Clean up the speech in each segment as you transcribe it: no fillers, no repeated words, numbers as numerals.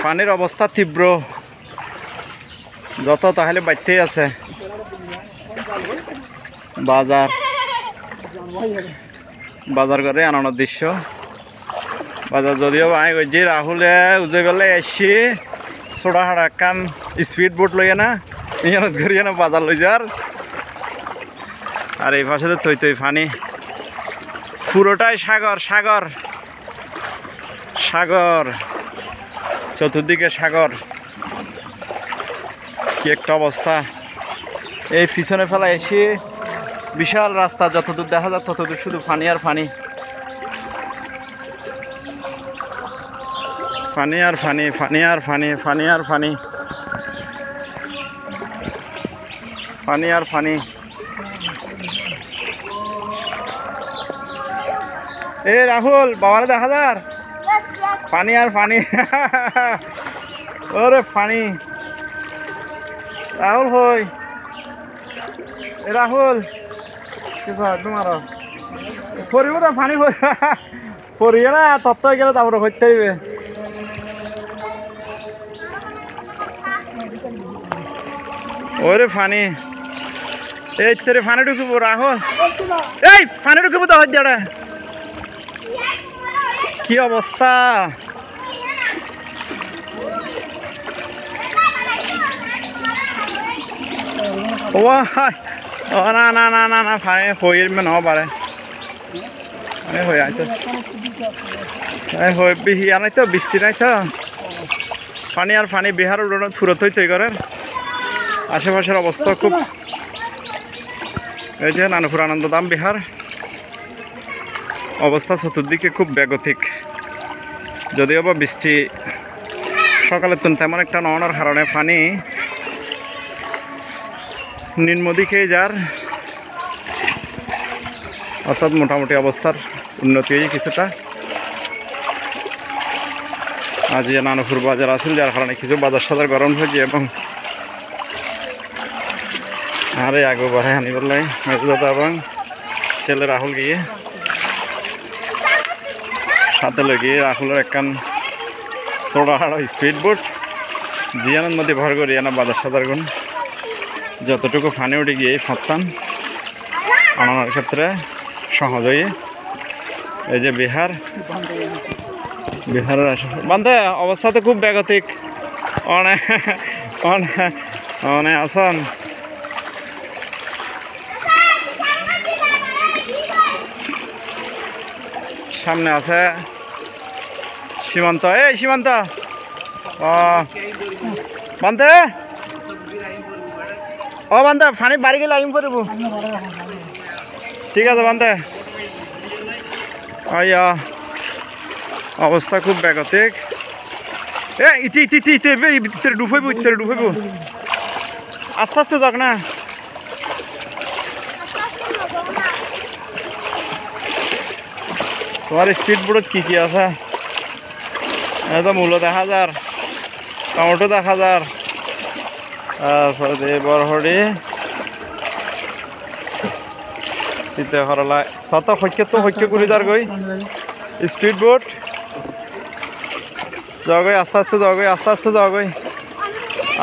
পানির অবস্থা তীব্র, যত তাহলে বাড়তেই আছে। বাজার বাজার করে আনানোর দৃশ্য। বাজার যদিও আমি ওই যে রাহুলে উজে বেলে এসছি ছোটা হাড়া কান স্পিড বোট লইয়া না ইয়ানত করিয়া না বাজার লই যার। আর এই পাশে তো তৈ তৈ পানি, পুরোটাই সাগর সাগর সাগর, চতুর্দিকে সাগর। কি একটা অবস্থা। এই পিছনে ফেলা এসে বিশাল রাস্তা, যতদূর দেখা যায় ততদূর শুধু পানি আর পানি, পানি আর পানি, পানি আর পানি, পানি আর পানি, পানি আর পানি। এ রাহুল বাবারে দেখা যার পানি আর পানি। ওরে পানি। রাহুল হই এ রাহুল তোমার পরিব না পানি পরিয়ে না তত্ত্ব গেলে তারপরে হইতে হইবে। ওরে পানি, এই তোরে পানি ঢুকিব রাহুল, এই পানি ঢুকিব তো হজ্জাটা। কি অবস্থা। ও না না না না না পানি হইর মে ন পারে হয়ে আইতো বেশি আর নাই তো, বৃষ্টি নাই তো, পানি আর পানি। বিহার উড়ানোর ফুরত হইতে করে আশেপাশের অবস্থা খুব। এই যে নানুপুর আনন্দধাম বিহার, অবস্থা চতুর্দিকে খুব বেগতিক। যদিও বা বৃষ্টি সকালে তেমন একটা নওয়ানোর কারণে পানি নিম্নদিকে যার, অর্থাৎ মোটামুটি অবস্থার উন্নতি হয়েছে কিছুটা। আজ নানুপুর বাজার আসল, যার কারণে কিছু বাজার সাজার গরম হয়েছে। এবং আরে আগে বাড়ায় আনি বললাই মেজদাদা এবং ছেলে রাহুল গিয়ে সাথে লগে রাহুলের একখান ছোড়া হাড়া স্পিড বোট জিয়ানের মধ্যে ভর করি না বাজার সাজার গুণ যতটুকু ফানি উঠে গিয়ে ফাঁতান আনানোর ক্ষেত্রে সহজ হয়ে। এই যে বিহারের বান্ধে অবস্থা তো খুব বেগতিক। অনেক অনেক অনেক আসান সামনে আছে সীমান্ত। এই সীমান্ত বান্ধে ও বান্ধে ফানি বাড়ি গেলে আইম পড়ব। ঠিক আছে বান্ধে। আইয়া অবস্থা খুব বেগতিক। এ ইতি ইতি ইতি ভিতরে ডুবাইব, ভিতরে ডুবাইব। আস্তে আস্তে যাক না। তোমার স্পিড বোর্ডত কি কি আছে? এটা মূলো দেখা যার, টমেটো দেখা যার, তারপরে বরহড়ি, তিতে করলা, শত শক্য তো শক্য করে যার গই স্পিড বোট। যাও গই আস্তে আস্তে, যাও গই আস্তে আস্তে, যাও গই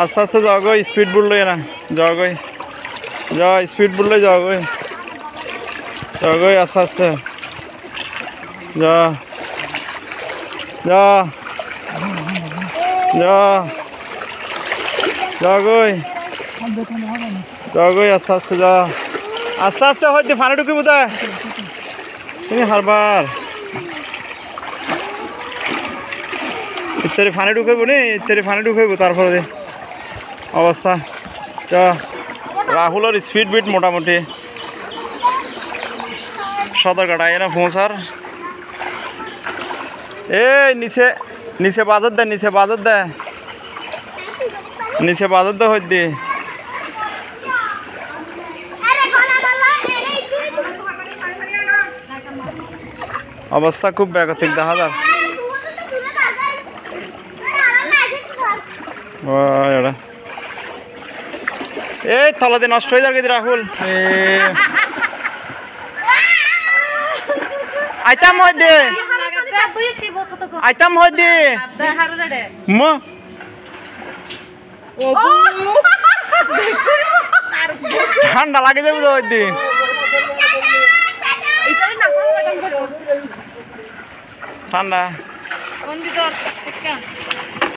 আস্তে আস্তে, যাও গই স্পিড বোট লই না, যাও গই যাও স্পিড বোট লই, যাও গই যাও গই আস্তে আস্তে, যা যা যা যা গই যা গই আস্তে আস্তে, যা আস্তে আস্তে হয়তো ফানি ঢুকিব তা তুমি হারবার। ইত্যাদি ফানি ঢুকাইব নি, ইত্যাদি ফানি ঢুকাইব। তারপরে অবস্থা যা রাহুলের স্পিড বিট মোটামুটি সদরঘাট আয় না পৌঁছার। এই নিচে নিচে বাজার দে, নিচে বাজার দে, নিচে বাজার দে হইতে। অবস্থা খুব বেগতিক দেখা যার। এই তলাতে নষ্ট হয়ে যাবে রাহুল। আইতাম মধ্যে আইতাম হয় দি ম ঠান্ডা লাগে যাবে তো দি ঠান্ডা